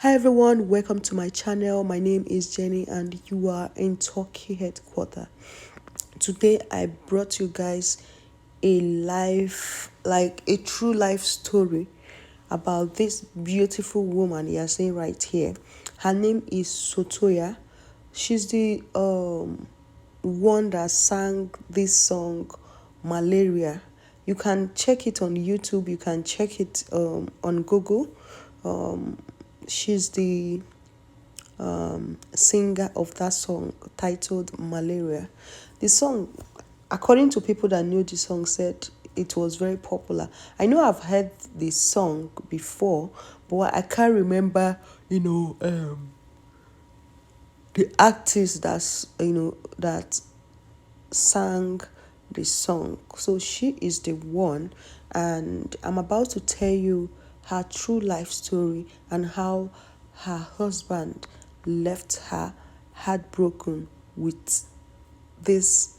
Hi everyone, welcome to my channel. My name is Jenny and you are in Turkey headquarters. Today I brought you guys a true life story about this beautiful woman you're seeing right here. Her name is Sotoya. She's the one that sang this song Malaria. You can check it on YouTube, you can check it on Google. She's the singer of that song titled Malaria. The song, according to people that knew the song, said it was very popular. I know I've heard this song before, but I can't remember, the artist that sang the song. So she is the one, and I'm about to tell you her true life story and how her husband left her heartbroken with this,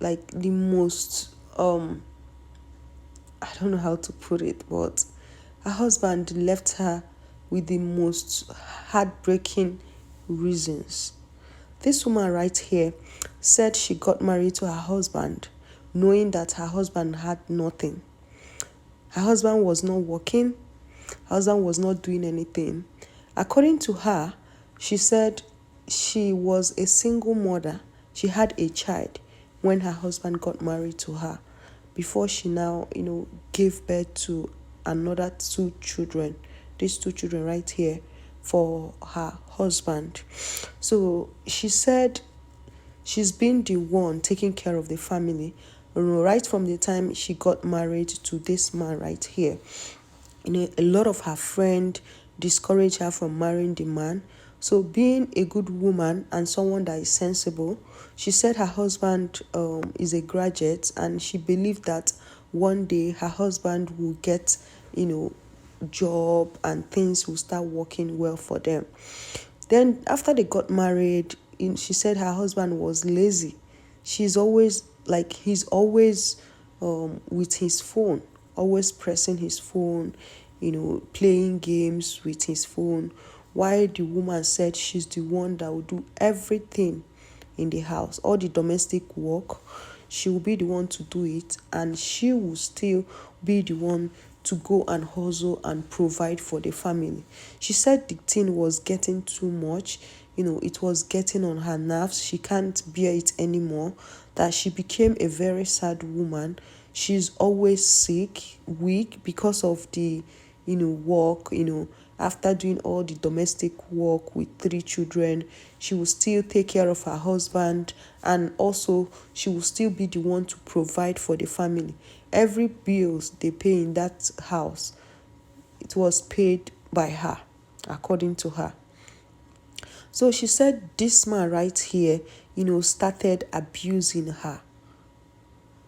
like, the most I don't know how to put it, but her husband left her with the most heartbreaking reasons. This woman right here said she got married to her husband knowing that her husband had nothing. Her husband was not working, her husband was not doing anything. According to her, she said she was a single mother. She had a child when her husband got married to her before she now, gave birth to another two children. These two children right here for her husband. So she said she's been the one taking care of the family right from the time she got married to this man right here. A lot of her friends discouraged her from marrying the man. So, being a good woman and someone that is sensible, she said her husband is a graduate and she believed that one day her husband will get, job and things will start working well for them. Then, after they got married, she said her husband was lazy. He's always with his phone, always pressing his phone, playing games with his phone. While the woman said she's the one that will do everything in the house, all the domestic work, she will be the one to do it, and she will still be the one to go and hustle and provide for the family. She said the thing was getting too much, it was getting on her nerves. She can't bear it anymore, that she became a very sad woman. She's always sick, weak because of the, work, after doing all the domestic work with three children, she will still take care of her husband, and also she will still be the one to provide for the family. Every bills they pay in that house, it was paid by her, according to her. So she said this man right here, started abusing her.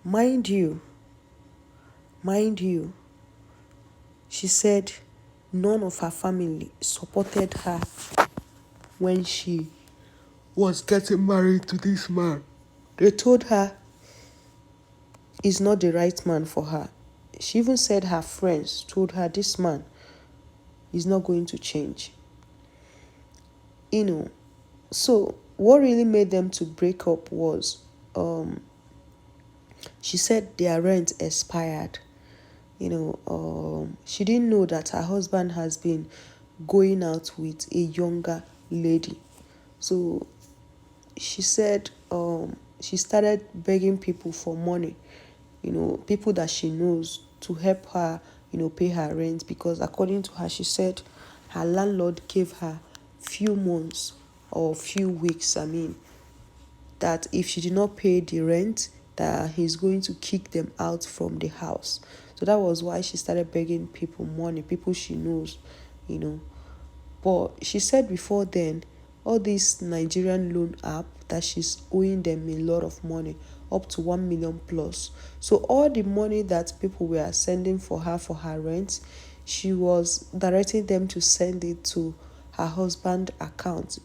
Mind you, she said none of her family supported her when she was getting married to this man. They told her he's not the right man for her. She even said her friends told her this man is not going to change. So what really made them to break up was she said their rent expired. She didn't know that her husband has been going out with a younger lady. So she said she started begging people for money, people that she knows, to help her, pay her rent, because according to her, she said her landlord gave her few months or few weeks, that if she did not pay the rent, that he's going to kick them out from the house. So that was why she started begging people money, people she knows, you know. But she said before then, all this Nigerian loan app, that she's owing them a lot of money, up to 1 million plus. So all the money that people were sending for her rent, she was directing them to send it to her husband account,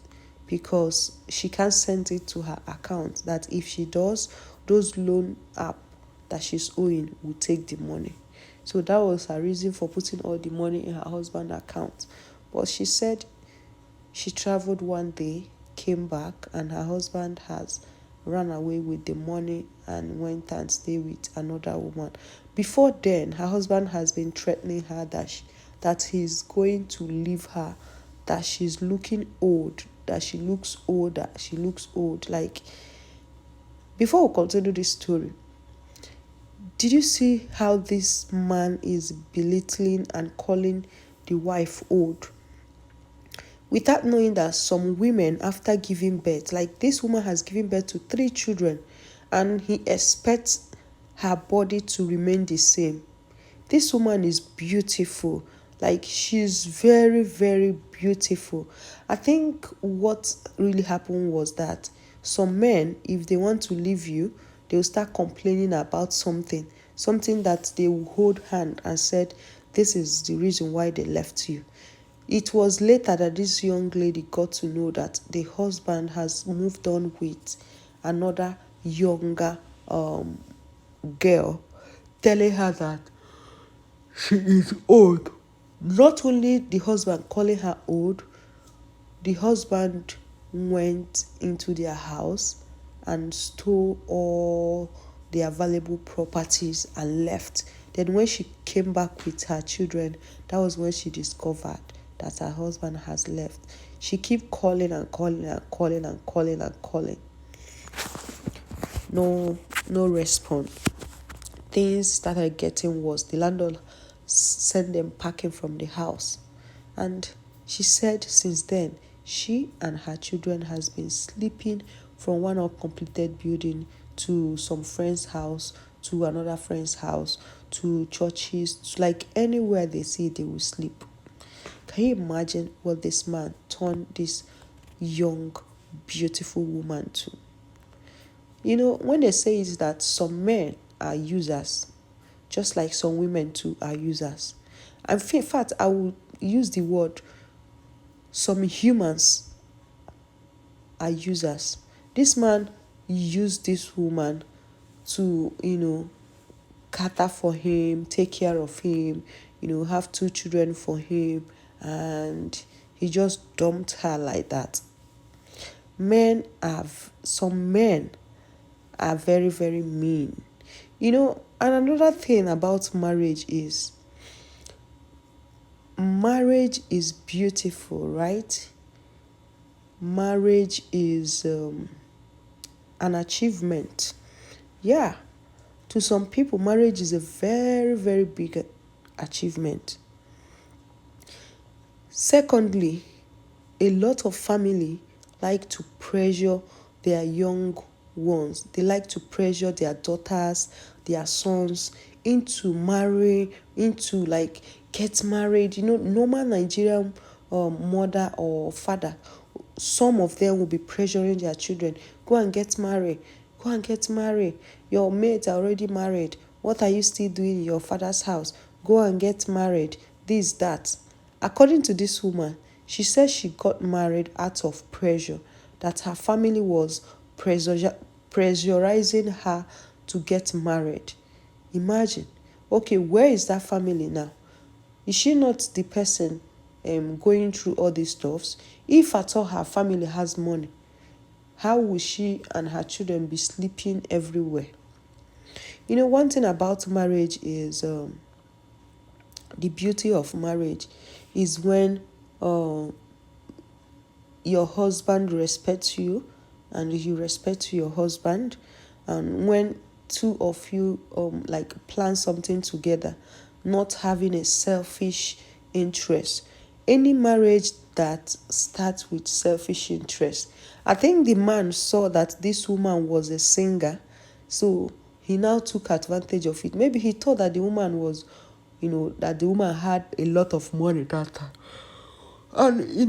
because she can't send it to her account, that if she does, those loan app that she's owing will take the money. So that was her reason for putting all the money in her husband account. But she said she traveled one day, came back, and her husband has ran away with the money and went and stayed with another woman. Before then, her husband has been threatening her that he's going to leave her, that she's looking old, that she looks older, she looks old. Like, before we continue this story, did you see how this man is belittling and calling the wife old? Without knowing that some women, after giving birth, like this woman has given birth to 3 children, and he expects her body to remain the same. This woman is beautiful. Like, she's very, very beautiful. I think what really happened was that some men, if they want to leave you, they'll start complaining about something that they will hold hand and said, this is the reason why they left you. It was later that this young lady got to know that the husband has moved on with another younger girl, telling her that she is old. Not only the husband calling her old, the husband went into their house and stole all their valuable properties and left. Then when she came back with her children, that was when she discovered that her husband has left. She kept calling and calling and calling and calling and calling. No response. Things started getting worse. The landlord sent them packing from the house. And she said since then, she and her children has been sleeping from one uncompleted building to some friend's house, to another friend's house, to churches, to like anywhere they see, they will sleep. Can you imagine what this man turned this young, beautiful woman to? You know, when they say is that some men are users, just like some women too are users. And in fact, I will use the word, some humans are users. This man used this woman to, cater for him, take care of him, have 2 children for him, and he just dumped her like that. Some men are very, very mean. And another thing about marriage is beautiful, right? Marriage is an achievement. Yeah, to some people, marriage is a very, very big achievement. Secondly, a lot of family like to pressure their young ones. They like to pressure their daughters, their sons into marrying, into like get married. Normal Nigerian mother or father, some of them will be pressuring their children, go and get married, go and get married. Your mates are already married. What are you still doing in your father's house? Go and get married. This, that. According to this woman, she said she got married out of pressure, that her family was pressurizing her to get married. Imagine. Okay, where is that family now? Is she not the person going through all these stuffs? If at all her family has money, how will she and her children be sleeping everywhere? One thing about marriage is the beauty of marriage is when your husband respects you and you respect your husband, and when two of you plan something together, not having a selfish interest. Any marriage that starts with selfish interest, I think the man saw that this woman was a singer, so he now took advantage of it. Maybe he thought that the woman was, that the woman had a lot of money that time. And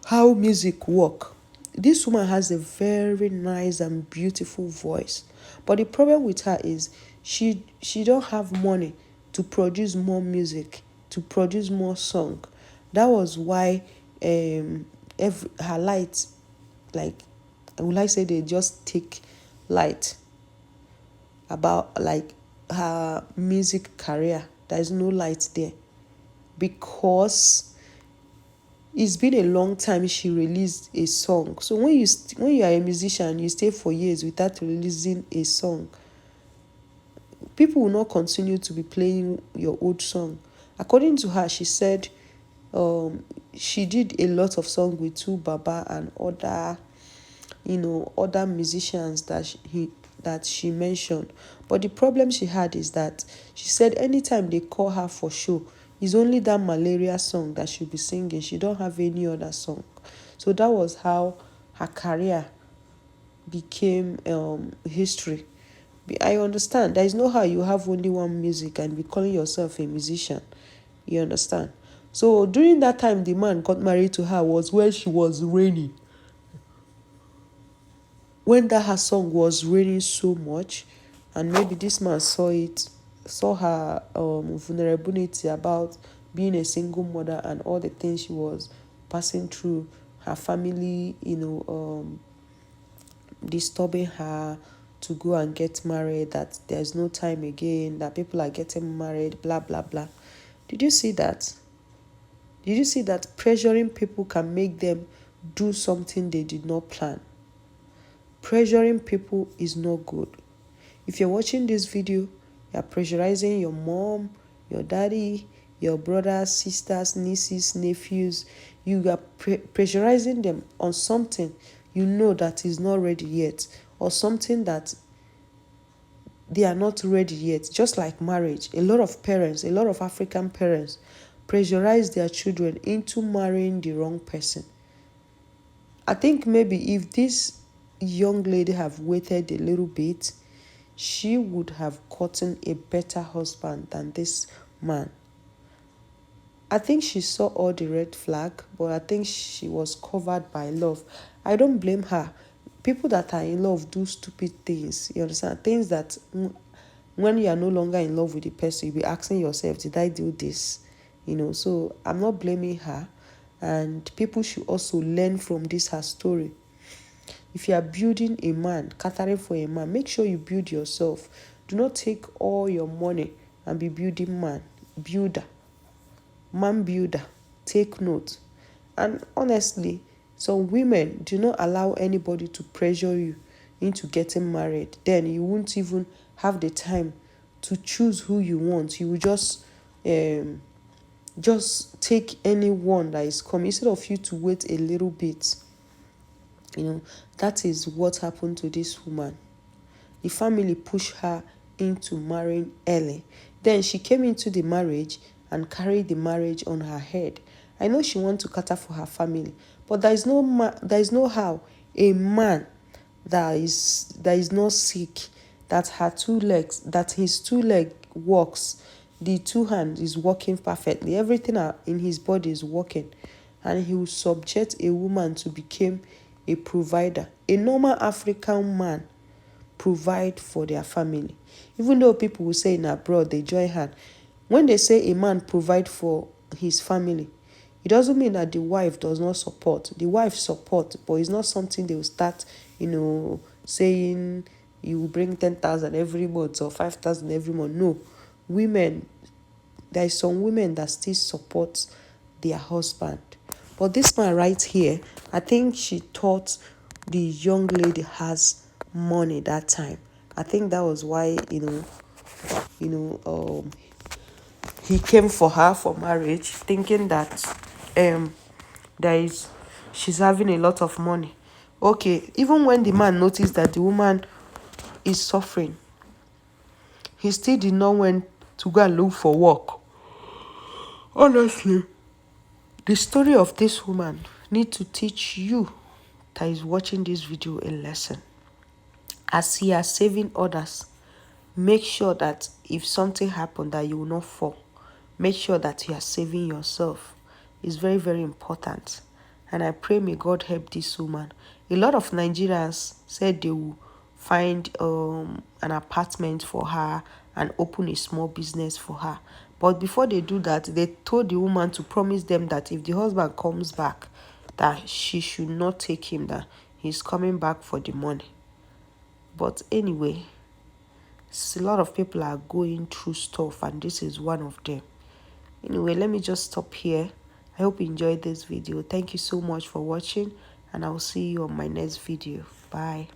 how music work. This woman has a very nice and beautiful voice. But the problem with her is she don't have money to produce more music, to produce more song. That was why her light, like, would I say they just take light about like her music career. There is no light there because it's been a long time she released a song. So when you are a musician, you stay for years without releasing a song, people will not continue to be playing your old song. According to her, she said she did a lot of songs with two Baba and other, other musicians that she mentioned. But the problem she had is that she said anytime they call her for show, it's only that malaria song that she'll be singing. She don't have any other song. So that was how her career became history. I understand. There is no how you have only one music and be calling yourself a musician. You understand? So during that time the man got married to her was when she was raining. When that her song was raining so much, and maybe this man saw her vulnerability about being a single mother and all the things she was passing through, her family, disturbing her to go and get married, that there's no time again, that people are getting married, blah blah blah. Did you see that? Did you see that pressuring people can make them do something they did not plan? Pressuring people is not good. If you're watching this video, you're pressurizing your mom, your daddy, your brothers, sisters, nieces, nephews. You are pressurizing them on something you know that is not ready yet, or something that they are not ready yet. Just like marriage, a lot of parents, a lot of African parents pressurize their children into marrying the wrong person. I think maybe if this young lady have waited a little bit, she would have gotten a better husband than this man. I think she saw all the red flag, but I think she was covered by love. I don't blame her. People that are in love do stupid things. You understand? Things that when you are no longer in love with the person, you'll be asking yourself, did I do this? So I'm not blaming her. And people should also learn from this her story. If you are building a man, catering for a man, make sure you build yourself. Do not take all your money and be building man. Builder. Man builder. Take note. And honestly, some women do not allow anybody to pressure you into getting married. Then you won't even have the time to choose who you want. You will just take anyone that is coming instead of you to wait a little bit. That is what happened to this woman. The family pushed her into marrying early. Then she came into the marriage and carried the marriage on her head. I know she wants to cater for her family, but there is no how a man that is not sick, that his two leg works, the two hands is working perfectly, everything in his body is working, and he will subject a woman to become a provider. A normal African man provide for their family. Even though people will say in abroad they join hand, when they say a man provide for his family, it doesn't mean that the wife does not support. The wife support, but it's not something they will start, saying you will bring 10,000 every month or 5,000 every month. No, women, there is some women that still support their husband. But this man right here, I think she thought the young lady has money that time. I think that was why he came for her for marriage, thinking that she's having a lot of money. Okay, even when the man noticed that the woman is suffering, he still did not want to go and look for work. Honestly, the story of this woman need to teach you that is watching this video a lesson. As you are saving others, make sure that if something happened that you will not fall. Make sure that you are saving yourself. It's very, very important. And I pray may God help this woman. A lot of Nigerians said they will find an apartment for her and open a small business for her. But before they do that, they told the woman to promise them that if the husband comes back, that she should not take him, that he's coming back for the money. But anyway, a lot of people are going through stuff, and this is one of them. Anyway, let me just stop here I hope you enjoyed this video. Thank you so much for watching, and I will see you on my next video. Bye.